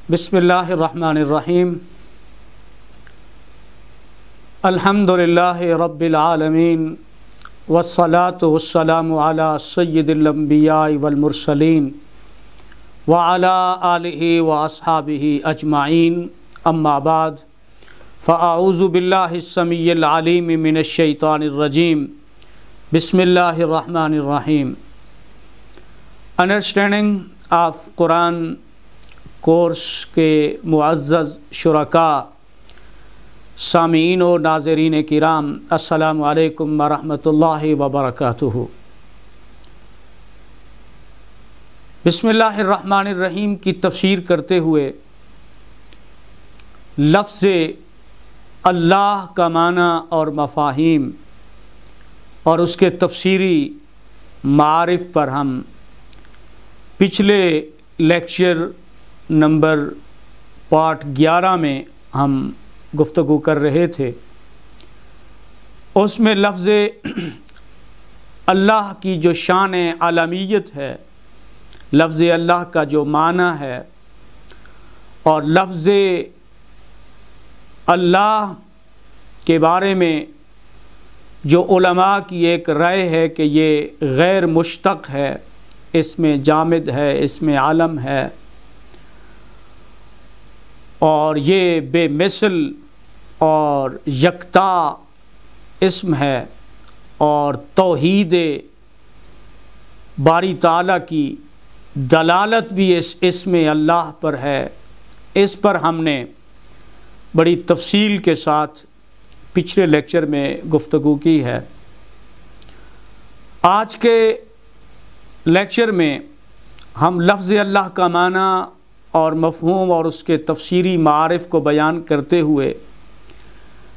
بسم اللہ الرحمن الرحیم الحمدللہ رب العالمین والصلاة والسلام علی سید الانبیاء والمرسلین وعلی آلہ واصحابہ اجمعین اما بعد فاعوذ باللہ السمیع العلیم من الشیطان الرجیم بسم اللہ الرحمن الرحیم. انڈرسٹینڈنگ آف قرآن کورس کے معزز شرکاء، سامعین و ناظرین کرام، السلام علیکم ورحمۃ اللہ وبرکاتہ. بسم اللہ الرحمن الرحیم کی تفسیر کرتے ہوئے لفظ اللہ کا معنی اور مفاہیم اور اس کے تفسیری معارف پر ہم پچھلے لیکچر نمبر پارٹ 11 میں ہم گفتگو کر رہے تھے. اس میں لفظ اللہ کی جو شان عالمیت ہے، لفظ اللہ کا جو معنی ہے، اور لفظ اللہ کے بارے میں جو علماء کی ایک رائے ہے کہ یہ غیر مشتق ہے، اس میں جامد ہے، اس میں عالم ہے، اور یہ بے مثل اور یکتا اسم ہے، اور توحید باری تعالیٰ کی دلالت بھی اس اسم اللہ پر ہے. اس پر ہم نے بڑی تفصیل کے ساتھ پچھلے لیکچر میں گفتگو کی ہے. آج کے لیکچر میں ہم لفظ اللہ کا معنی اور مفہوم اور اس کے تفسیری معارف کو بیان کرتے ہوئے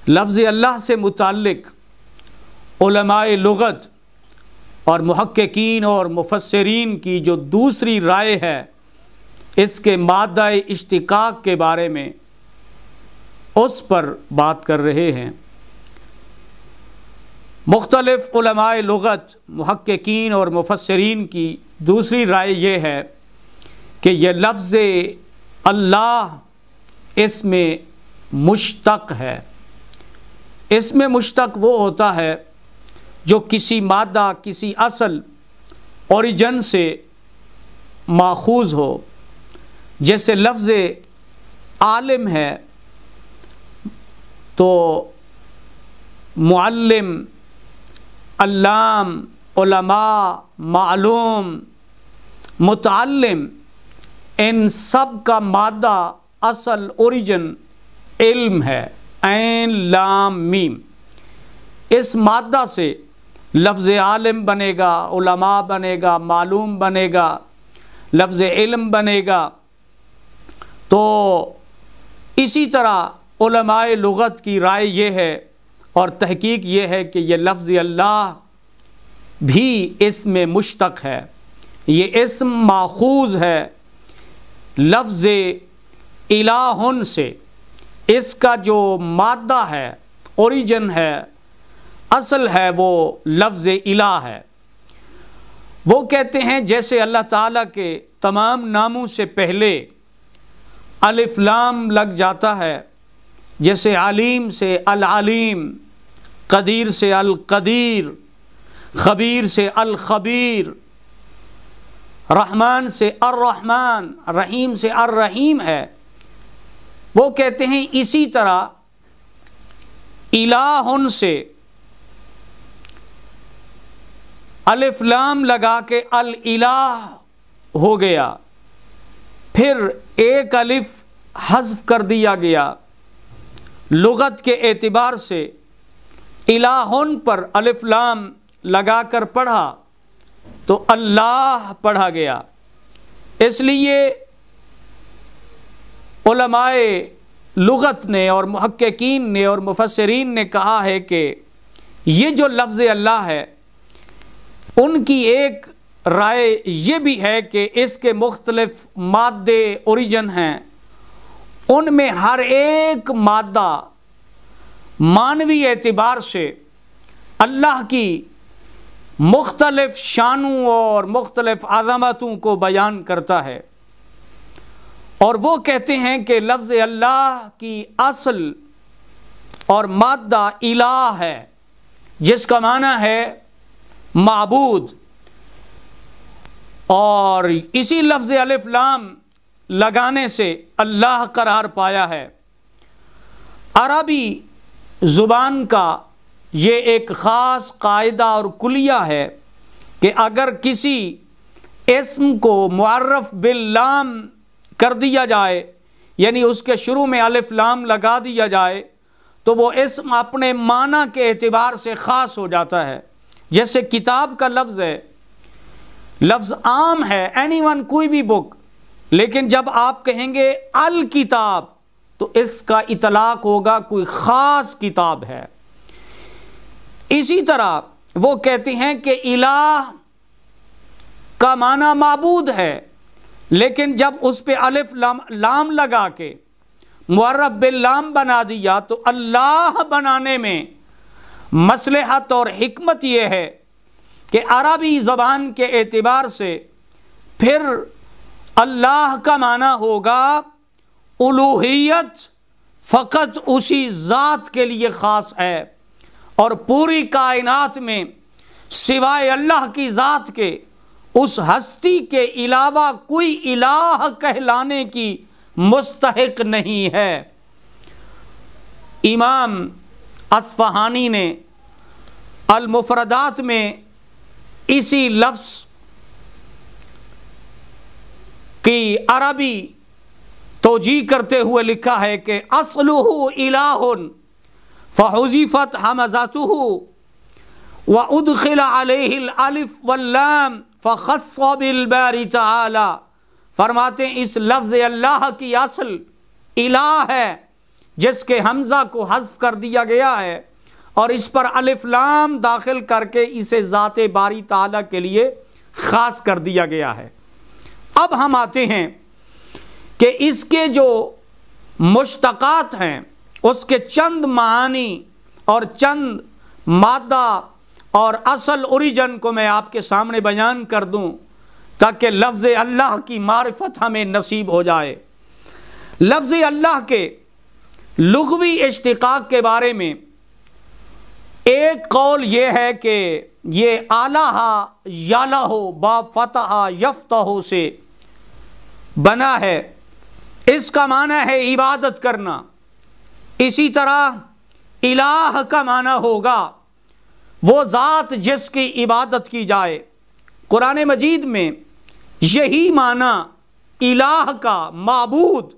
لفظ اللہ سے متعلق علماء لغت اور محققین اور مفسرین کی جو دوسری رائے ہے اس کے مادہ اشتقاق کے بارے میں، اس پر بات کر رہے ہیں. مختلف علماء لغت، محققین اور مفسرین کی دوسری رائے یہ ہے کہ یہ لفظ اللہ اس میں مشتق ہے. اس میں مشتق وہ ہوتا ہے جو کسی مادہ، کسی اصل اوریجن سے ماخوذ ہو. جیسے لفظ عالم ہے تو معلم، علام، علماء، معلوم، متعلم، ان سب کا مادہ اصل اوریجن علم ہے، عین لام میم. اس مادہ سے لفظ عالم بنے گا، علماء بنے گا، معلوم بنے گا، لفظ علم بنے گا. تو اسی طرح علماء لغت کی رائے یہ ہے اور تحقیق یہ ہے کہ یہ لفظ اللہ بھی اس میں مشتق ہے. یہ اسم ماخوذ ہے لفظ الہن سے. اس کا جو مادہ ہے، اوریجن ہے، اصل ہے، وہ لفظ الہ ہے. وہ کہتے ہیں جیسے اللہ تعالیٰ کے تمام ناموں سے پہلے الف لام لگ جاتا ہے، جیسے علیم سے العلیم، قدیر سے القدیر، خبیر سے الخبیر، رحمان سے الرحمن، رحیم سے الرحیم ہے. وہ کہتے ہیں اسی طرح الہن سے الف لام لگا کے الالہ ہو گیا، پھر ایک الف حذف کر دیا گیا. لغت کے اعتبار سے الہن پر الف لام لگا کر پڑھا تو اللہ پڑھا گیا. اس لیے علماء لغت نے اور محققین نے اور مفسرین نے کہا ہے کہ یہ جو لفظ اللہ ہے، ان کی ایک رائے یہ بھی ہے کہ اس کے مختلف مادے اوریجن ہیں. ان میں ہر ایک مادہ معنوی اعتبار سے اللہ کی مختلف شانوں اور مختلف عظمتوں کو بیان کرتا ہے. اور وہ کہتے ہیں کہ لفظ اللہ کی اصل اور مادہ الہ ہے، جس کا معنی ہے معبود، اور اسی لفظ الف لام لگانے سے اللہ قرار پایا ہے۔ عربی زبان کا یہ ایک خاص قاعدہ اور کلیہ ہے کہ اگر کسی اسم کو معرف باللام کر دیا جائے، یعنی اس کے شروع میں الف لام لگا دیا جائے، تو وہ اسم اپنے معنی کے اعتبار سے خاص ہو جاتا ہے۔ جیسے کتاب کا لفظ ہے، لفظ عام ہے، اینی ون، کوئی بھی بک، لیکن جب آپ کہیں گے الکتاب تو اس کا اطلاق ہوگا کوئی خاص کتاب ہے۔ اسی طرح وہ کہتے ہیں کہ الہ کا معنی معبود ہے، لیکن جب اس پہ الف لام لگا کے معرف باللام بنا دیا تو اللہ بنانے میں مصلحت اور حکمت یہ ہے کہ عربی زبان کے اعتبار سے پھر اللہ کا معنی ہوگا الوہیت، فقط اسی ذات کے لیے خاص ہے، اور پوری کائنات میں سوائے اللہ کی ذات کے اس ہستی کے علاوہ کوئی الہ کہلانے کی مستحق نہیں ہے۔ امام اصفہانی نے المفردات میں اسی لفظ کی عربی توجیہ کرتے ہوئے لکھا ہے کہ اصلہ الہ فحذفت ہمزتہ وادخل علیہ الالف واللام فخص بالباری تعالی۔ فرماتے ہیں اس لفظ اللہ کی اصل الہ ہے جس کے حمزہ کو حذف کر دیا گیا ہے، اور اس پر الف لام داخل کر کے اسے ذات باری تعالی کے لیے خاص کر دیا گیا ہے۔ اب ہم آتے ہیں کہ اس کے جو مشتقات ہیں اس کے چند معانی اور چند مادہ اور اصل اوریجن کو میں آپ کے سامنے بیان کر دوں تاکہ لفظ اللہ کی معرفت ہمیں نصیب ہو جائے۔ لفظ اللہ کے لغوی اشتقاق کے بارے میں ایک قول یہ ہے کہ یہ آلہ یالہ با فتح یفتح سے بنا ہے، اس کا معنی ہے عبادت کرنا۔ اسی طرح الہ کا معنی ہوگا وہ ذات جس کی عبادت کی جائے۔ قرآن مجید میں یہی معنی الہ کا، معبود،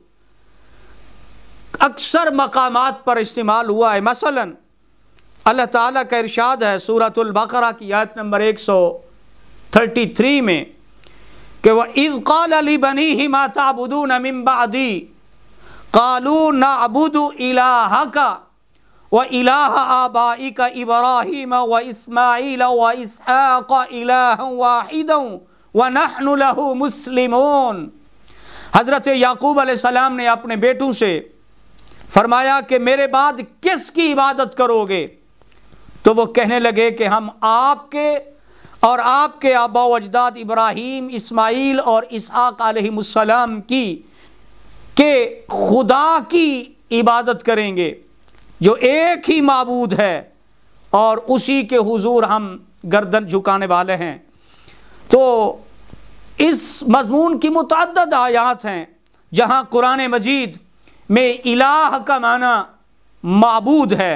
اکثر مقامات پر استعمال ہوا ہے۔ مثلا اللہ تعالیٰ کا ارشاد ہے سورۃ البقرہ کی آیت نمبر 133 میں کہ وَإِذْ قَالَ لِبَنِيهِ مَا تَعْبُدُونَ مِن بَعْدِي قَالُوا نَعْبُدُ إِلَٰهَكَ وَإِلَٰهَ آبَائِكَ إِبْرَاهِيمَ وَإِسْمَاعِيلَ وَإِسْحَاقَ إِلَٰهًا وَاحِدًا وَنَحْنُ لَهُ مُسْلِمُونَ۔ حضرت یعقوب علیہ السلام نے اپنے بیٹوں سے فرمایا کہ میرے بعد کس کی عبادت کرو گے؟ تو وہ کہنے لگے کہ ہم آپ کے اور آپ کے آباء و اجداد ابراہیم، اسماعیل اور اسحاق علیہ السلام کی کہ خدا کی عبادت کریں گے جو ایک ہی معبود ہے، اور اسی کے حضور ہم گردن جھکانے والے ہیں۔ تو اس مضمون کی متعدد آیات ہیں جہاں قرآن مجید میں الہ کا معنی معبود ہے،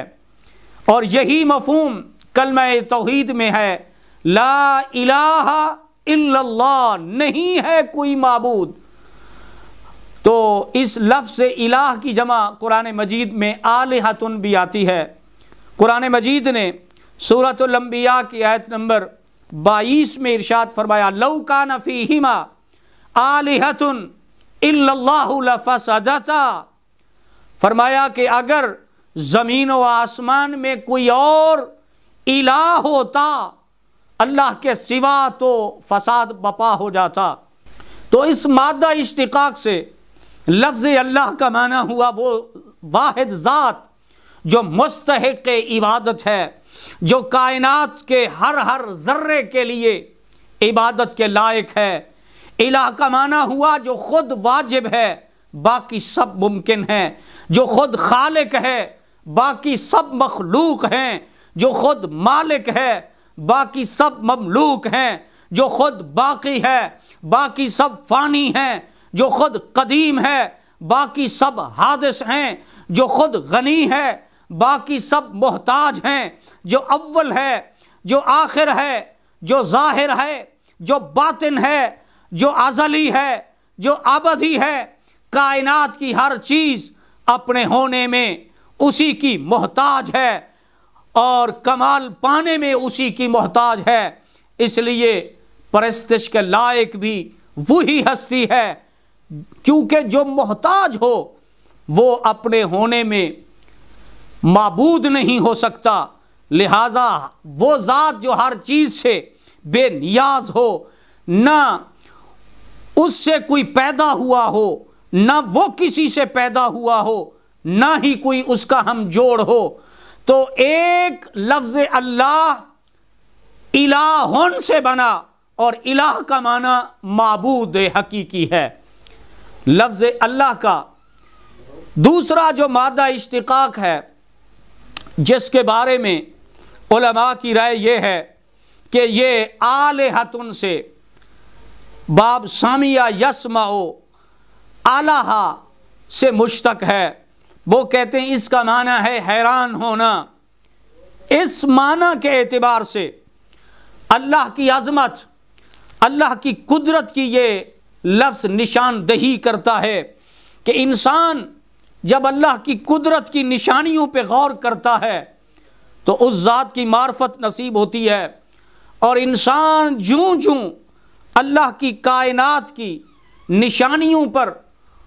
اور یہی مفہوم کلمہ توحید میں ہے، لا الہ الا اللہ، نہیں ہے کوئی معبود۔ تو اس لفظ الہ کی جمع قرآن مجید میں آلہۃ بھی آتی ہے۔ قرآن مجید نے سورۃ الانبیاء کی آیت نمبر 22 میں ارشاد فرمایا لو کان فیہما آلہۃ الا اللہ لفسدتا، فرمایا کہ اگر زمین و آسمان میں کوئی اور الہ ہوتا اللہ کے سوا تو فساد بپا ہو جاتا۔ تو اس مادہ اشتقاق سے لفظ اللہ کا معنی ہوا وہ واحد ذات جو مستحق عبادت ہے، جو کائنات کے ہر ذرے کے لیے عبادت کے لائق ہے۔ الہ کا معنی ہوا جو خود واجب ہے، باقی سب ممکن ہیں، جو خود خالق ہے باقی سب مخلوق ہیں، جو خود مالک ہے باقی سب مملوک ہیں، جو خود باقی ہے باقی سب فانی ہیں، جو خود قدیم ہے باقی سب حادث ہیں، جو خود غنی ہے باقی سب محتاج ہیں، جو اول ہے جو آخر ہے، جو ظاہر ہے، جو باطن ہے، جو ازلی ہے، جو ابدی ہے، کائنات کی ہر چیز اپنے ہونے میں اسی کی محتاج ہے اور کمال پانے میں اسی کی محتاج ہے۔ اس لیے پرستش کے لائق بھی وہی ہستی ہے، کیونکہ جو محتاج ہو وہ اپنے ہونے میں معبود نہیں ہو سکتا، لہذا وہ ذات جو ہر چیز سے بے نیاز ہو، نہ اس سے کوئی پیدا ہوا ہو، نہ وہ کسی سے پیدا ہوا ہو، نہ ہی کوئی اس کا ہم جوڑ ہو، تو ایک لفظ اللہ الہن سے بنا، اور الہ کا معنی معبود حقیقی ہے۔ لفظ اللہ کا دوسرا جو مادہ اشتقاق ہے، جس کے بارے میں علماء کی رائے یہ ہے کہ یہ آلہتن سے باب سامیہ یسمع الہ سے مشتق ہے۔ وہ کہتے ہیں اس کا معنی ہے حیران ہونا۔ اس معنی کے اعتبار سے اللہ کی عظمت، اللہ کی قدرت کی یہ لفظ نشاندہی کرتا ہے کہ انسان جب اللہ کی قدرت کی نشانیوں پہ غور کرتا ہے تو اس ذات کی معرفت نصیب ہوتی ہے، اور انسان جوں جوں اللہ کی کائنات کی نشانیوں پر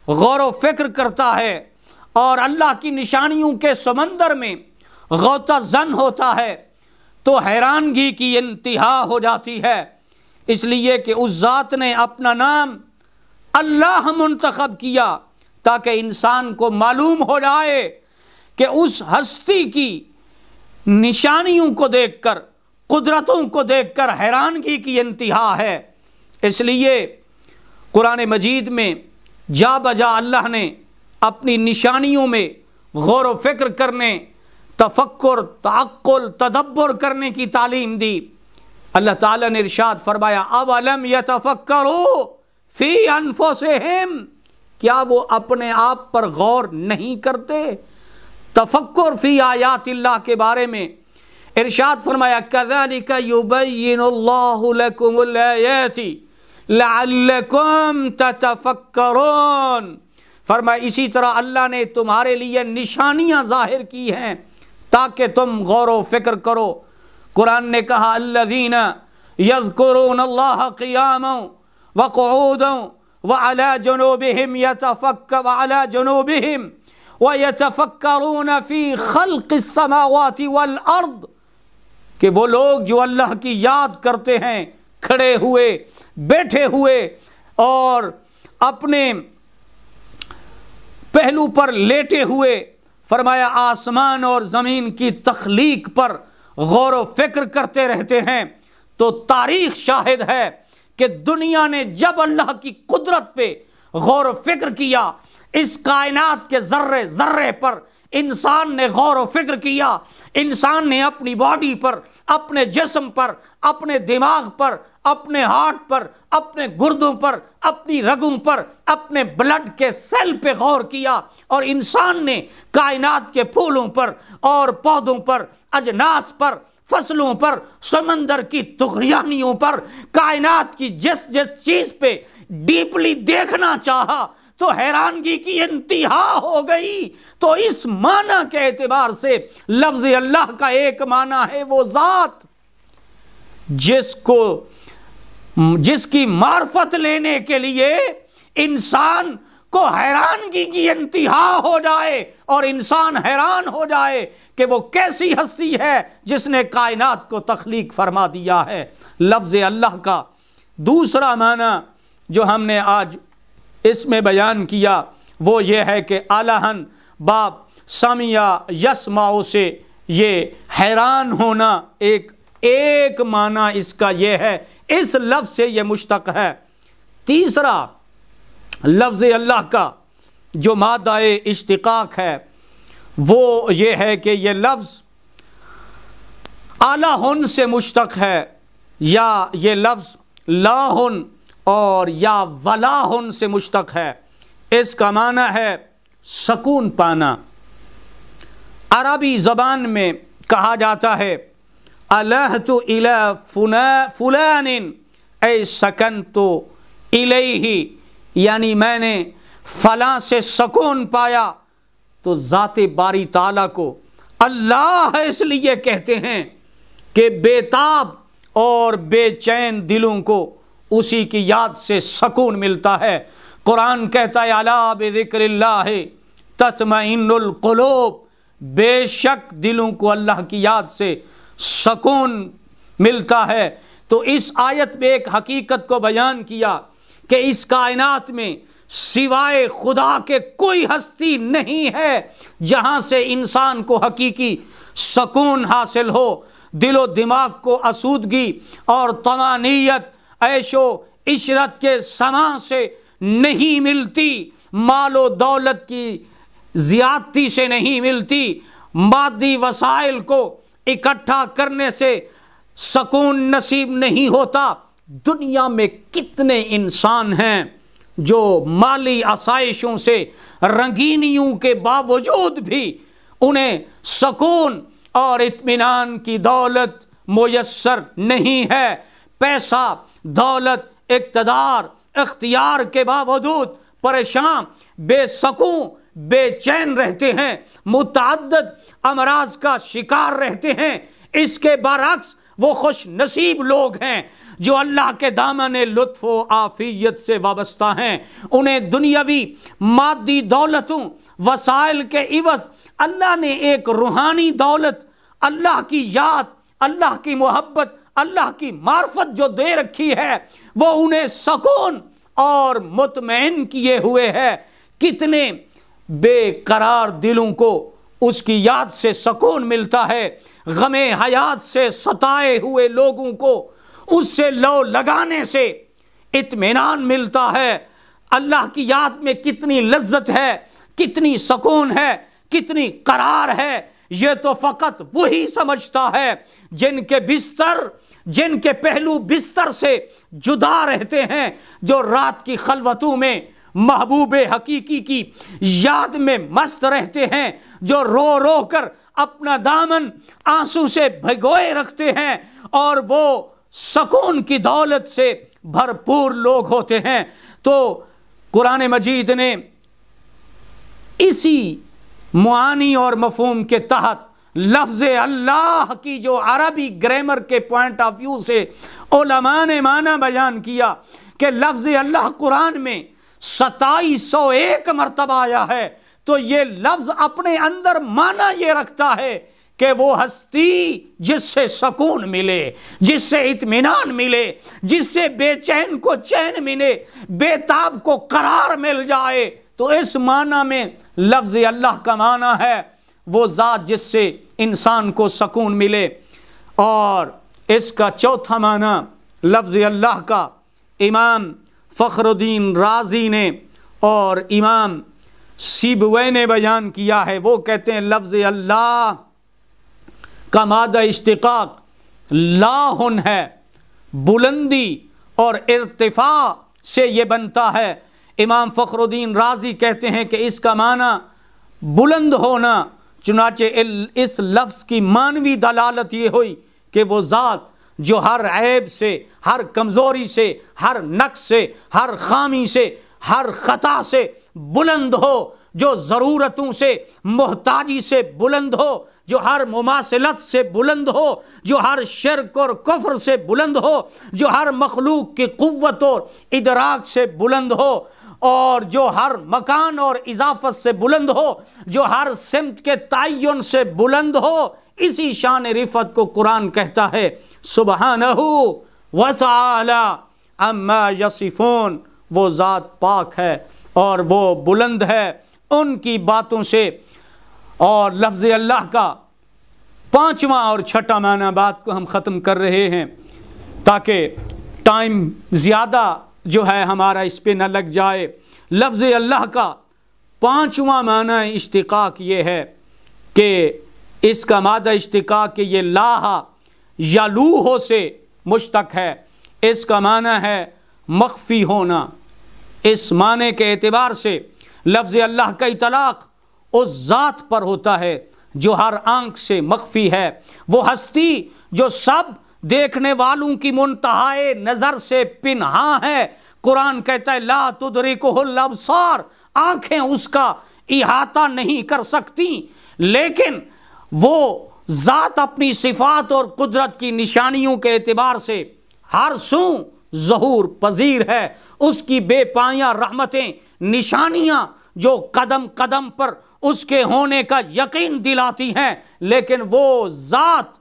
غور و فکر کرتا ہے اور اللہ کی نشانیوں کے سمندر میں غوطہ زن ہوتا ہے تو حیرانگی کی انتہا ہو جاتی ہے، اس لیے کہ اس ذات نے اپنا نام اللہ منتخب کیا تاکہ انسان کو معلوم ہو جائے کہ اس ہستی کی نشانیوں کو دیکھ کر، قدرتوں کو دیکھ کر حیرانگی کی انتہا ہے۔ اس لیے قرآن مجید میں جا بجا اللہ نے اپنی نشانیوں میں غور و فکر کرنے، تفکر، تعقل، تدبر کرنے کی تعلیم دی۔ اللہ تعالیٰ نے ارشاد فرمایا اولم یتفکروا فی انفسہم، کیا وہ اپنے آپ پر غور نہیں کرتے؟ تفکر فی آیات اللہ کے بارے میں ارشاد فرمایا کذالک یبین اللہ لکم الآیات لعلکم تتفکرون، فرمایا اسی طرح اللہ نے تمہارے لیے نشانیاں ظاہر کی ہیں تاکہ تم غور و فکر کرو۔ قرآن نے کہا الذین یذکرون اللہ قیاما وقعودا وعلی جنوبہم ویتفکرون فی خلق السماوات والارض، کہ وہ لوگ جو اللہ کی یاد کرتے ہیں کھڑے ہوئے، بیٹھے ہوئے، اور اپنے پہلو پر لیٹے ہوئے، فرمایا آسمان اور زمین کی تخلیق پر غور و فکر کرتے رہتے ہیں۔ تو تاریخ شاہد ہے کہ دنیا نے جب اللہ کی قدرت پہ غور و فکر کیا، اس کائنات کے ذرے ذرے پر انسان نے غور و فکر کیا، انسان نے اپنی باڈی پر، اپنے جسم پر، اپنے دماغ پر، اپنے ہارٹ پر، اپنے گردوں پر، اپنی رگوں پر، اپنے بلڈ کے سیل پہ غور کیا، اور انسان نے کائنات کے پھولوں پر اور پودوں پر، اجناس پر، فصلوں پر، سمندر کی طغیانیوں پر، کائنات کی جس جس چیز پہ ڈیپلی دیکھنا چاہا تو حیرانگی کی انتہا ہو گئی۔ تو اس معنی کے اعتبار سے لفظ اللہ کا ایک معنی ہے وہ ذات جس کی معرفت لینے کے لیے انسان کو حیرانگی کی انتہا ہو جائے اور انسان حیران ہو جائے کہ وہ کیسی ہستی ہے جس نے کائنات کو تخلیق فرما دیا ہے۔ لفظ اللہ کا دوسرا معنی جو ہم نے آج اس میں بیان کیا وہ یہ ہے کہ الہن باب سمیع یسمع سے یہ حیران ہونا ایک معنی اس کا یہ ہے، اس لفظ سے یہ مشتق ہے۔ تیسرا لفظ اللہ کا جو مادہ اشتقاق ہے وہ یہ ہے کہ یہ لفظ اعلیٰ ہن سے مشتق ہے، یا یہ لفظ لا ہن اور یا ولا ہن سے مشتق ہے۔ اس کا معنی ہے سکون پانا۔ عربی زبان میں کہا جاتا ہے الہت الی فلان اے سکنت الیہ، یعنی میں نے فلاں سے سکون پایا۔ تو ذات باری تعالیٰ کو اللہ اس لیے کہتے ہیں کہ بے تاب اور بے چین دلوں کو اسی کی یاد سے سکون ملتا ہے۔ قرآن کہتا ہے الا بذکر اللہ تطمئن القلوب، بے شک دلوں کو اللہ کی یاد سے سکون ملتا ہے۔ تو اس آیت میں ایک حقیقت کو بیان کیا کہ اس کائنات میں سوائے خدا کے کوئی ہستی نہیں ہے جہاں سے انسان کو حقیقی سکون حاصل ہو، دل و دماغ کو آسودگی اور طمانینت عیش و عشرت کے سما سے نہیں ملتی، مال و دولت کی زیادتی سے نہیں ملتی، مادی وسائل کو اکٹھا کرنے سے سکون نصیب نہیں ہوتا۔ دنیا میں کتنے انسان ہیں جو مالی آسائشوں سے رنگینیوں کے باوجود بھی انہیں سکون اور اطمینان کی دولت میسر نہیں ہے۔ پیسہ، دولت، اقتدار، اختیار کے باوجود پریشان، بے سکون، بے چین رہتے ہیں، متعدد امراض کا شکار رہتے ہیں۔ اس کے برعکس وہ خوش نصیب لوگ ہیں جو اللہ کے دامن لطف و عافیت سے وابستہ ہیں۔ انہیں دنیاوی مادی دولتوں، وسائل کے عوض اللہ نے ایک روحانی دولت، اللہ کی یاد، اللہ کی محبت، اللہ کی معرفت جو دے رکھی ہے، وہ انہیں سکون اور مطمئن کیے ہوئے ہے۔ کتنے بے قرار دلوں کو اس کی یاد سے سکون ملتا ہے، غم حیات سے ستائے ہوئے لوگوں کو اس سے لو لگانے سے اطمینان ملتا ہے۔ اللہ کی یاد میں کتنی لذت ہے، کتنی سکون ہے، کتنی قرار ہے، یہ تو فقط وہی سمجھتا ہے جن کے بستر، جن کے پہلو بستر سے جدا رہتے ہیں، جو رات کی خلوتوں میں محبوب حقیقی کی یاد میں مست رہتے ہیں، جو رو رو کر اپنا دامن آنسو سے بھگوئے رکھتے ہیں، اور وہ سکون کی دولت سے بھرپور لوگ ہوتے ہیں۔ تو قرآن مجید نے اسی معانی اور مفہوم کے تحت لفظ اللہ کی جو عربی گرامر کے پوائنٹ آف ویو سے علماء نے معنی بیان کیا کہ لفظ اللہ قرآن میں 2701 مرتبہ آیا ہے، تو یہ لفظ اپنے اندر معنی یہ رکھتا ہے کہ وہ ہستی جس سے سکون ملے، جس سے اطمینان ملے، جس سے بے چین کو چین ملے، بے تاب کو قرار مل جائے۔ تو اس معنی میں لفظ اللہ کا معنی ہے وہ ذات جس سے انسان کو سکون ملے۔ اور اس کا چوتھا معنی لفظ اللہ کا امام فخر الدین رازی نے اور امام سیبوی نے بیان کیا ہے۔ وہ کہتے ہیں لفظ اللہ کا مادہ اشتقاق لاہن ہے، بلندی اور ارتفاع سے یہ بنتا ہے۔ امام فخر الدین رازی کہتے ہیں کہ اس کا معنی بلند ہونا، چنانچہ اس لفظ کی معنوی دلالت یہ ہوئی کہ وہ ذات جو ہر عیب سے، ہر کمزوری سے، ہر نقص سے، ہر خامی سے، ہر خطا سے بلند ہو، جو ضرورتوں سے، محتاجی سے بلند ہو، جو ہر مماثلت سے بلند ہو، جو ہر شرک اور کفر سے بلند ہو، جو ہر مخلوق کی قوت اور ادراک سے بلند ہو، اور جو ہر مکان اور اضافت سے بلند ہو، جو ہر سمت کے تعین سے بلند ہو۔ اسی شان رفعت کو قرآن کہتا ہے سبحانہ وتعالی عما یصفون، وہ ذات پاک ہے اور وہ بلند ہے ان کی باتوں سے۔ اور لفظ اللہ کا پانچواں اور چھٹا معنی بات کو ہم ختم کر رہے ہیں تاکہ ٹائم زیادہ جو ہے ہمارا اس پہ نہ لگ جائے۔ لفظ اللہ کا پانچواں معنی اشتقاق یہ ہے کہ اس کا مادہ اشتقاق کہ یہ لاہ یا لوہ سے مشتق ہے، اس کا معنی ہے مخفی ہونا۔ اس معنی کے اعتبار سے لفظ اللہ کا اطلاق اس ذات پر ہوتا ہے جو ہر آنکھ سے مخفی ہے، وہ ہستی جو سب دیکھنے والوں کی منتہائے نظر سے پنہاں ہے۔ قرآن کہتا ہے لا تدرکہ الابصار، آنکھیں اس کا احاطہ نہیں کر سکتی، لیکن وہ ذات اپنی صفات اور قدرت کی نشانیوں کے اعتبار سے ہر سو ظہور پذیر ہے۔ اس کی بے پایاں رحمتیں، نشانیاں جو قدم قدم پر اس کے ہونے کا یقین دلاتی ہیں، لیکن وہ ذات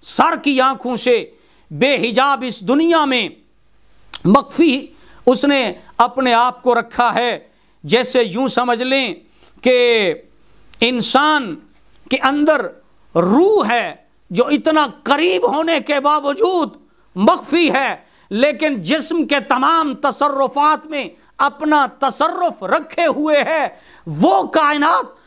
سر کی آنکھوں سے بے حجاب اس دنیا میں مخفی اس نے اپنے آپ کو رکھا ہے۔ جیسے یوں سمجھ لیں کہ انسان کے اندر روح ہے جو اتنا قریب ہونے کے باوجود مخفی ہے، لیکن جسم کے تمام تصرفات میں اپنا تصرف رکھے ہوئے ہے۔ وہ کائنات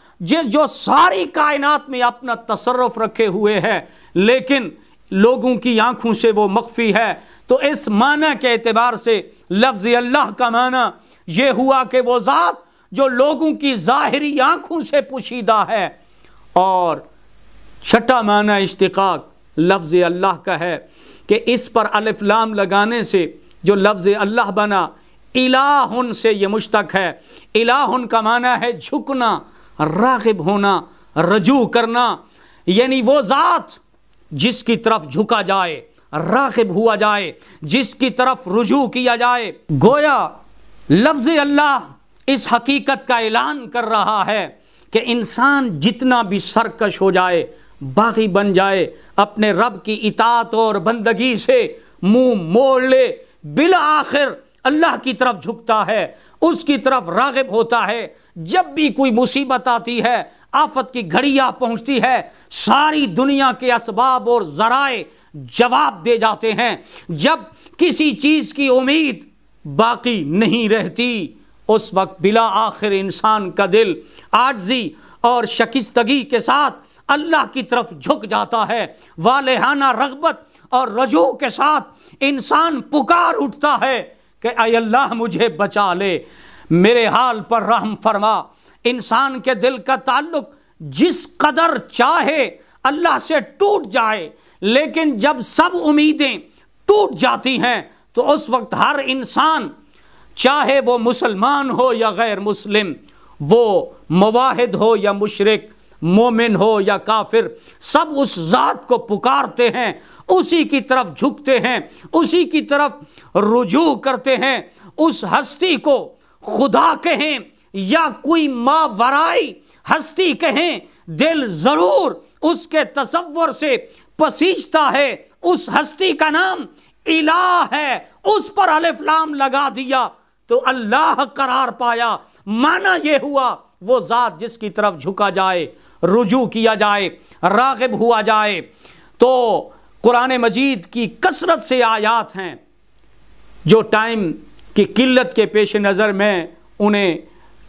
جو ساری کائنات میں اپنا تصرف رکھے ہوئے ہے، لیکن لوگوں کی آنکھوں سے وہ مخفی ہے۔ تو اس معنی کے اعتبار سے لفظ اللہ کا معنی یہ ہوا کہ وہ ذات جو لوگوں کی ظاہری آنکھوں سے پوشیدہ ہے۔ اور چھٹا معنی اشتقاق لفظ اللہ کا ہے کہ اس پر الف لام لگانے سے جو لفظ اللہ بنا، الہ سے یہ مشتق ہے۔ الہ کا معنی ہے جھکنا، راغب ہونا، رجوع کرنا، یعنی وہ ذات جس کی طرف جھکا جائے، راغب ہوا جائے، جس کی طرف رجوع کیا جائے۔ گویا لفظ اللہ اس حقیقت کا اعلان کر رہا ہے کہ انسان جتنا بھی سرکش ہو جائے، باغی بن جائے، اپنے رب کی اطاعت اور بندگی سے منہ موڑ لے، بالآخر اللہ کی طرف جھکتا ہے، اس کی طرف راغب ہوتا ہے۔ جب بھی کوئی مصیبت آتی ہے، آفت کی گھڑیاں پہنچتی ہے، ساری دنیا کے اسباب اور ذرائع جواب دے جاتے ہیں۔ جب کسی چیز کی امید باقی نہیں رہتی، اس وقت بلا آخر انسان کا دل عاجزی اور شکستگی کے ساتھ اللہ کی طرف جھک جاتا ہے۔ والہانہ رغبت اور رجوع کے ساتھ انسان پکار اٹھتا ہے کہ اے اللہ مجھے بچا لے، میرے حال پر رحم فرما۔ انسان کے دل کا تعلق جس قدر چاہے اللہ سے ٹوٹ جائے، لیکن جب سب امیدیں ٹوٹ جاتی ہیں تو اس وقت ہر انسان، چاہے وہ مسلمان ہو یا غیر مسلم، وہ موحد ہو یا مشرک، مومن ہو یا کافر، سب اس ذات کو پکارتے ہیں، اسی کی طرف جھکتے ہیں، اسی کی طرف رجوع کرتے ہیں۔ اس ہستی کو خدا کہیں یا کوئی ماورائی ہستی کہیں، دل ضرور اس کے تصور سے پسیجتا ہے۔ اس ہستی کا نام الہ ہے، اس پر الف لام لگا دیا تو اللہ قرار پایا۔ معنی یہ ہوا وہ ذات جس کی طرف جھکا جائے، رجوع کیا جائے، راغب ہوا جائے۔ تو قرآن مجید کی کثرت سے آیات ہیں جو ٹائم کی قلت کے پیش نظر میں انہیں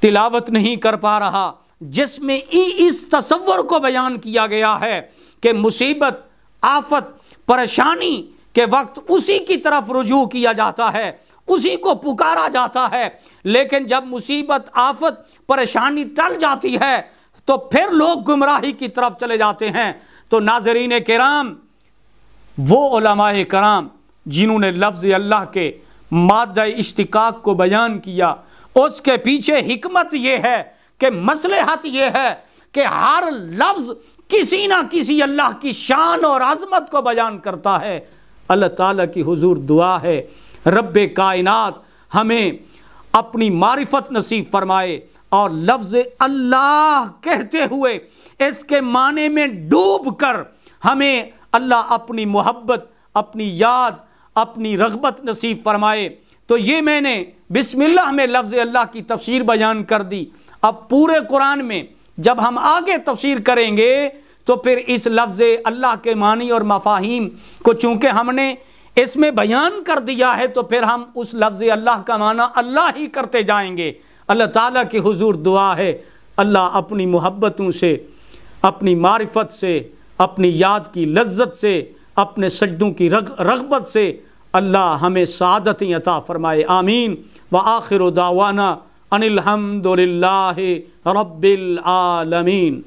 تلاوت نہیں کر پا رہا، جس میں اس تصور کو بیان کیا گیا ہے کہ مصیبت، آفت، پریشانی کے وقت اسی کی طرف رجوع کیا جاتا ہے، اسی کو پکارا جاتا ہے۔ لیکن جب مصیبت، آفت، پریشانی ٹل جاتی ہے تو پھر لوگ گمراہی کی طرف چلے جاتے ہیں۔ تو ناظرین کرام، وہ علماء کرام جنہوں نے لفظ اللہ کے مادہ اشتقاق کو بیان کیا، اس کے پیچھے حکمت یہ ہے کہ مصلحت یہ ہے کہ ہر لفظ کسی نہ کسی اللہ کی شان اور عظمت کو بیان کرتا ہے۔ اللہ تعالیٰ کی حضور دعا ہے رب کائنات ہمیں اپنی معرفت نصیب فرمائے، اور لفظ اللہ کہتے ہوئے اس کے معنی میں ڈوب کر ہمیں اللہ اپنی محبت، اپنی یاد، اپنی رغبت نصیب فرمائے۔ تو یہ میں نے بسم اللہ میں لفظ اللہ کی تفسیر بیان کر دی۔ اب پورے قرآن میں جب ہم آگے تفسیر کریں گے تو پھر اس لفظ اللہ کے معنی اور مفاہیم کو چونکہ ہم نے اس میں بیان کر دیا ہے، تو پھر ہم اس لفظ اللہ کا معنی اللہ ہی کرتے جائیں گے۔ اللہ تعالیٰ کے حضور دعا ہے، اللہ اپنی محبتوں سے، اپنی معرفت سے، اپنی یاد کی لذت سے، اپنے سجدوں کی رغبت سے اللہ ہمیں سعادتیں عطا فرمائے، آمین۔ وآخر دعوانا ان الحمد للہ رب العالمین۔